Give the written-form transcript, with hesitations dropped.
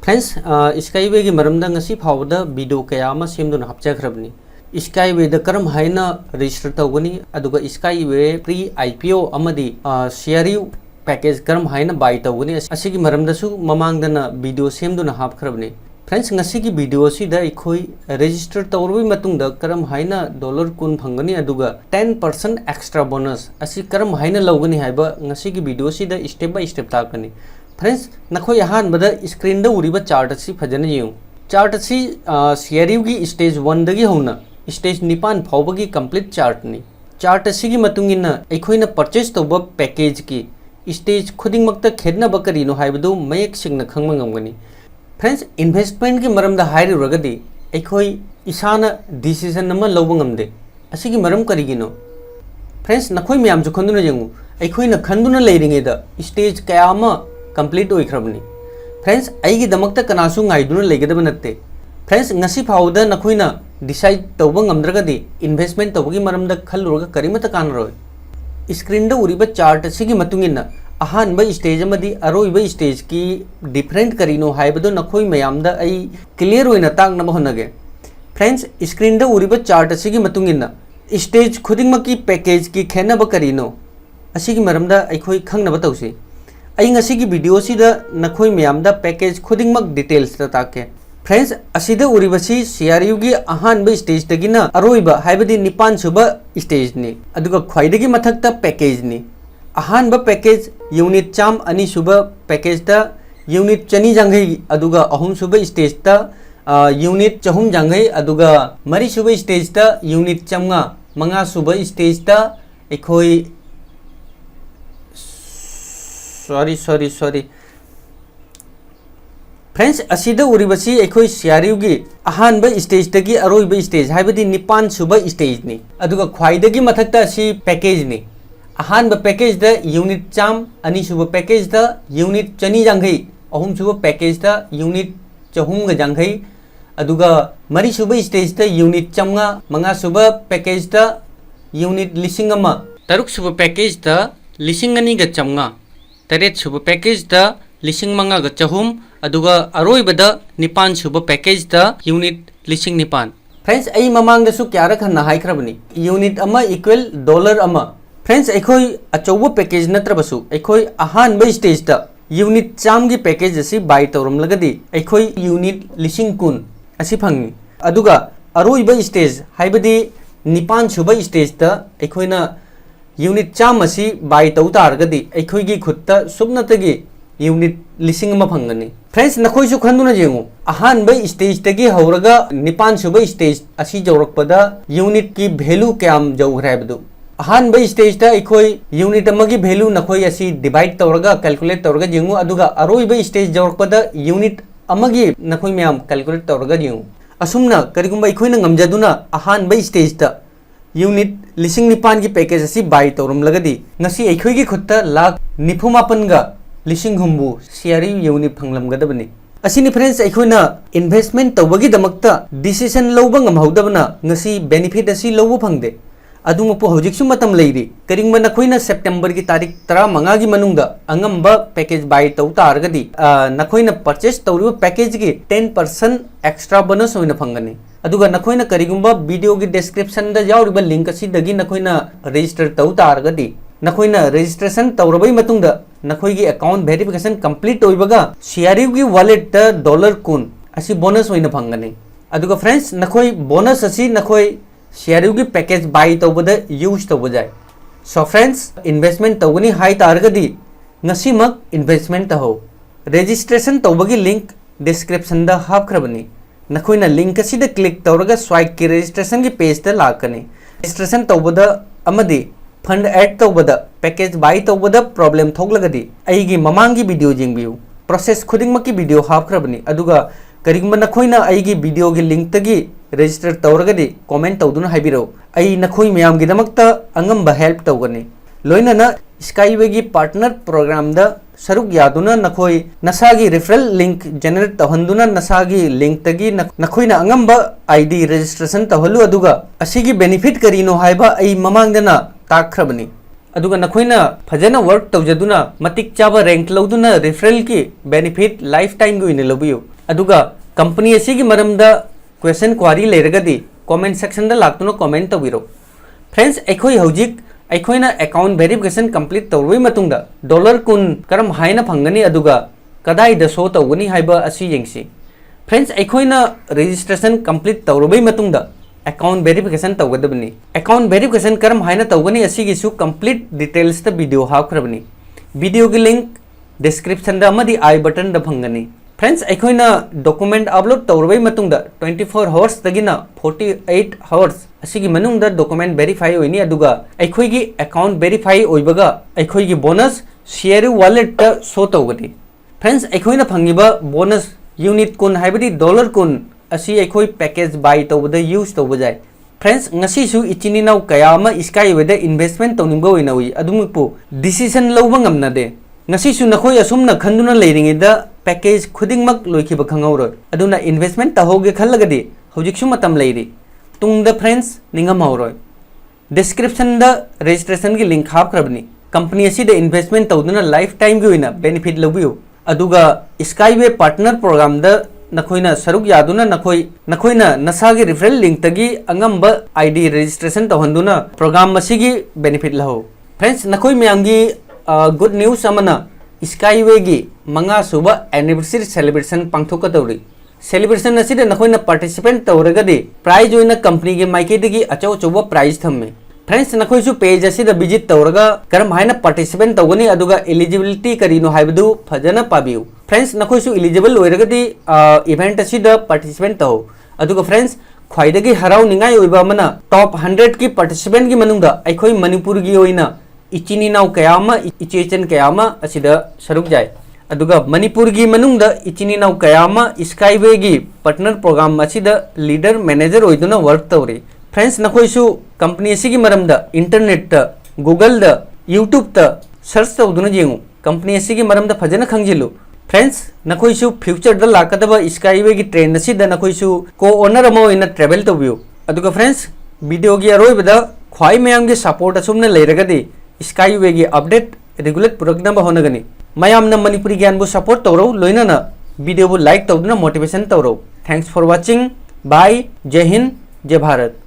Friends skyway की मरमदा ngasi फावदा video कया अमा सेमदुना हापचखरबनी स्काईवे द करम हाइना रजिस्टर तौगनी अदुगा स्काईवे प्री आईपीओ अमदी शेयरिंग पैकेज करम हाइना बाय तौगनी असिगी मरमदसु ममांगदना वीडियो सेमदुना हापखरबनी फ्रेंड्स ngasi की वीडियो सिदा इखोई रजिस्टर तौरबी मतुंगदा करम हाइना डॉलर कुन फंगनी अदुगा 10% एक्स्ट्रा बोनस असि करम हाइना लौगनी हाइबा ngasi की वीडियो सिदा स्टेप बाय स्टेप ताकनी फ्रेंड्स नखो यहाँ बद स्क्रीन उरीब चार्ट से फजन यें चार्ट से शेयरिंग की स्टेज 1 दगी होना स्टेज 9 फाउबगी कंप्लीट चार्ट ने चार्ट असिगी मतुंगिना अखोइना परचेज तौब पैकेज की स्टेज खुदिंगमक्ता खेदनब करिनो हाइबदु मयेक सिंगना खंगबा ngमगनी फ्रेंड्स इन्वेस्टमेंट की मरमदा हाइरुरगदी अखोइ इसाना डिसीजन अमा लौब ngमदे असिगी मरम करिगिनो फ्रेंड्स नखोइ म्यामजु खंदुना जेंगु अखोइना खंदुना लेरिंगेदा स्टेज कयामा कंप्लीट होइख्रबनी फ्रेंड्स आइगी दमकता कनासु गाइदुना लेगदब नत्ते फ्रेंड्स ngasi फाउदा नखोइना डिसाइड तौब ngमद्रगदी इन्वेस्टमेंट तौबगी मरमदा खल्लुरगा करिमता कानरोय स्क्रीन द उरिबा चार्ट सिगी मतुंगिना अहानबा स्टेज अमदी अरोइबा स्टेज की डिफरेंट करिनो हाइबदो नखोइ मयामदा आई क्लियर होइना तांगनब होनगे फ्रेंड्स स्क्रीन द उरिबा चार्ट सिगी मतुंगिना स्टेज खुदिंगमकी पैकेज की खेनब करिनो असिगी मरमदा अखोइ खंगनब तौसी की वीडियो नखोई म्यामदा पैकेज खुदिंगमक डिटेल्स ताके फ्रेंड्स असिदा उरिबसी शेयरिंग की अहानबा स्टेज तगिना अरोइबा हाइबदी 9 सुबा स्टेज ने अदुगा ख्वाइदगी मथक्ता पैकेज ने अहानबा पैकेज यूनिट चाम अनि सुबा पैकेज ता यूनिट चनी जांगई अदुगा अहुम सुबा स्टेज ता यूनिट चहुम जांगई अदुगा मरी सुबा स्टेज ता यूनिट चमगा मंगा सुबा स्टेज ता एखोई सॉरी फ्रेंड्स असिदा उरिबसी एखोई शेयरिंग की अहानबा स्टेज तगी अरोइबा स्टेज हाइबदी 9 सुबा स्टेज ने अदुगा ख्वाइदगी मथक्ता असि पैकेज ने अहानबा पैकेज दा यूनिट चाम अनि सुबा पैकेज दा यूनिट चनी जांगई अहुम सुबा पैकेज दा यूनिट चहुम जांगई अदुगा मरी सुबा स्टेज दा यूनिट चमगा मंगा सुबा पैकेज दा यूनिट लिसिंग अमा तरुक सुबा पैकेज दा लिसिंग अनि ग चमगा तरेत सुब पैकेज दा लिसिंग मंगा ग चहुम अदुगा अरोइबदा 9 सुब पैकेज दा यूनिट लिसिंग 9 फ्रेंड्स आई ममांग दसु क्यारा खन्ना हाइख्रबनी यूनिट अमा इक्वल डॉलर अमा फ्रेंड्स एखोई अचौब पैकेज नत्रबसु एखोई अहानबा स्टेज दा यूनिट चाम की पैकेज असी बाय तौरम लगदी एखोई यूनिट लिसिंग कुन असी फंगी अदुगा अरोइबा स्टेज हाइबदी 9 सुब स्टेज दा एखोइना यूनिट चाम असी बाय तौ तारगदी अखोइगी खुत्ता सुबनतगी यूनिट लिसिंग अमा फंगनी फ्रेंड्स नखोइसु खंदुना जेंगु अहानबा स्टेज तगी हौरगा 9 सुबा स्टेज असी जौरकपदा यूनिट की वैल्यू क्याम जौग्रायबदु अहानबा स्टेज ता अखोइ यूनिट अमगी वैल्यू नखोइ असी डिवाइड तौरगा कैलकुलेट तौरगा जेंगु अदुगा अरोइबा स्टेज जौरकपदा यूनिट अमगी नखोइ म्याम कैलकुलेट तौरगा जेंगु असुमना करिगुंबा अखोइना ngमजदुना अहानबा स्टेज ता यूनिट लिसिंग 9 की पैकेज असी बाय तौरम लगदी ngasi अखोइगी खुत्ता लाख 94 गा लिसिंग हुंबु शेयरिंग यूनिट फंगलमगदबनी असिनि फ्रेंड्स अखोइना इन्वेस्टमेंट तौबगी दमक्ता डिसीजन लौबा ngमहौदबना ngasi बेनिफिट असी लौबु फंगदे अदुमपु हौजिकसु मतम लेरी करिंगबा नखोइना सेप्टेम्बर की तारीख 15 की मनुंगदा अंगमबा पैकेज बाय तौ तारगदी नखोइना परचेज तौरिबा पैकेज की 10% एक्स्ट्रा बोनस होइना फंगनी अदुगा नखोइना करिगुंबा वीडियो की डिस्क्रिप्शन दा यावरिबा लिंक असि दगी नखोइना रजिस्टर तौ तारगदी नखोइना रजिस्ट्रेशन तौरबई मतुंगदा नखोइगी अकाउंट वेरिफिकेशन कंप्लीट होइबगा शेयरिंग की वॉलेट दा डॉलर कुन असि बोनस होइना फंगनी अदुगा फ्रेंड्स नखोइ बोनस असि नखोइ शेयरिंग की पैकेज बाय तौबदा यूज तौब जाय सो फ्रेंड्स इन्वेस्टमेंट तौगनी हाई तारगदी ngasimak इन्वेस्टमेंट तहो रजिस्ट्रेशन तौबगी लिंक डिस्क्रिप्शन दा हापख्रबनी नखोइना लिंक असिदा क्लिक तौरगा स्वाइप की रजिस्ट्रेशन की पेज दा लाकनी रजिस्ट्रेशन तौबदा अमदी फंड ऐड तौबदा पैकेज बाय तौबदा प्रॉब्लम थोगलगदी अइगी ममांगी वीडियो जेंबियु प्रोसेस खुदिंगमकी वीडियो हापख्रबनी अदुगा करिगुंबा नखोइना अइगी वीडियो की लिंक तगी रजिस्टर तौरगदी कमेंट तौदुना हाइबिरो अइ नखोइ म्यामगी दमक्ता अंगमबा हेल्प तौगनी लोइनाना स्काईवे की पार्टनर प्रोग्राम दा सरुक यादुना नखोइ नसागी रेफरल लिंक जनरेट तहंदुना नसागी लिंक तगी नखोइना अंगमबा आईडी रजिस्ट्रेशन तहलु अदुगा असिगी बेनिफिट करिनो हाइबा अइ ममांगदना ताख्रबनी अदुगा नखोइना फजना वर्क तौजदुना मतिक चाबा रैंक लौदुना रेफरल की बेनिफिट लाइफ टाइम की ओइने लबियो अदुगा कंपनी असिगी मरमदा क्वेश्चन क्वारी लेरगदी कमेंट सेक्शन दा लाक्तुना कमेंट तौबिरो फ्रेंड्स एखोई हौजिक अखोइना अकाउंट वेरिफिकेशन कंप्लीट तौरबई मतुंगदा डॉलर कुन करम हाइना फंगनी अदुगा कदाइदा शो तौगनी हाइबा असि येंगसी फ्रेंड्स अखोइना रजिस्ट्रेशन कंप्लीट तौरबई मतुंगदा अकाउंट वेरिफिकेशन तौगदबनी अकाउंट वेरिफिकेशन करम हाइना तौगनी असिगिसु कंप्लीट डिटेल्स दा वीडियो हाखरबनी वीडियो की लिंक डिस्क्रिप्शन दा अमदी आई बटन दा फंगनी फ्रेंड्स अखोइना डॉक्यूमेंट अपलोड तौरबई मतुंगदा 24 आवर्स तगिना 48 आवर्स असिगी मनुंगदा डॉक्यूमेंट वेरीफाई होइनी अदुगा अखोइगी अकाउंट वेरीफाई ओइबगा अखोइगी बोनस शेयर वॉलेट ता शो तौगनी फ्रेंड्स अखोइना फंगिबा बोनस यूनिट कुन हाइबदी डॉलर कुन असी अखोइ पैकेज बाय तौबदा यूज तौबजाय friends ngasisu ichininau kaya ama iskai weda investment tawningba oina ui adumukpu decision lawba ngamnade ngasisu nakhoi asumna khanduna leiringida package khudingmak loikhiba khangauroi aduna investment tahoge khallagadi hojiksu matam leiri tungda friends ningam hauroi description da registration gi link hapkrabni company asi da investment tawduna lifetime gi oina benefit labiu aduga skyway partner program da नखोइना सरुक यादुना नखोइना नसागी referral link तगी अंगंब ID registration तौहंदुना program मसीगी benefit लहो फ्रेंड्स नखोइ मयांगी गुड न्यूज अमना स्काईवे गी मंगा सुबा एनिवर्सरी सेलिब्रेशन पांगथोकदौरी सेलिब्रेशन असिदा नखोइना पार्टिसिपेंट तौरगदी प्राइज ओइना कंपनी गे माइकेदगी अचौ चौबा प्राइज थम्मे फ्रेंड्स नखोइसु पेज असिदा विजिट तौरगा करम हाइना पार्टिसिपेंट तौगनी अदुगा एलिजिबिलिटी करिनो हाइबदु फजना पाबियु फ्रेंड्स नखोइसु एलिजिबल ओइरगदी इवेंट असिदा पार्टिसिपेंट तौ अदुगा फ्रेंड्स ख्वाइदगी हराउ निंगाई ओइबा मना टॉप 100 की पार्टिसिपेंट की मनुंगदा अखोइ मणिपुर गी ओइना इचिनिनाउ कयामा इचेचन कयामा असिदा सरुक जाय अदुगा मणिपुर गी मनुंगदा इचिनिनाउ कयामा स्काईवे गी पार्टनर प्रोग्राम असिदा लीडर मैनेजर ओइदुना वर्क तौरी फ्रेंड्स नखोइसु कंपनी असिगी मरमदा इंटरनेट ता गूगल दा यूट्यूब ता सर्च तौदुना जेंगु कंपनी असिगी मरमदा फजना खंगजिलु फ्रेंड्स नखोइसु फ्यूचर दा लाकदबा स्काईवे की ट्रेन असिदा नखोइसु को ओनर अमा ओइना ट्रैवल तौबियो अदुगा फ्रेंड्स वीडियो की अरोइबदा ख्वाइ मयाम गे सपोर्ट असुमना लेरगदी स्काईवे की अपडेट रेगुलर पुरकनबा होनगनी मयामना मणिपुरी ज्ञान बु सपोर्ट तौरो लोइनाना वीडियो बु लाइक तौदुना मोटिवेशन तौरो थैंक्स फॉर वाचिंग बाय जय हिंद जय भारत।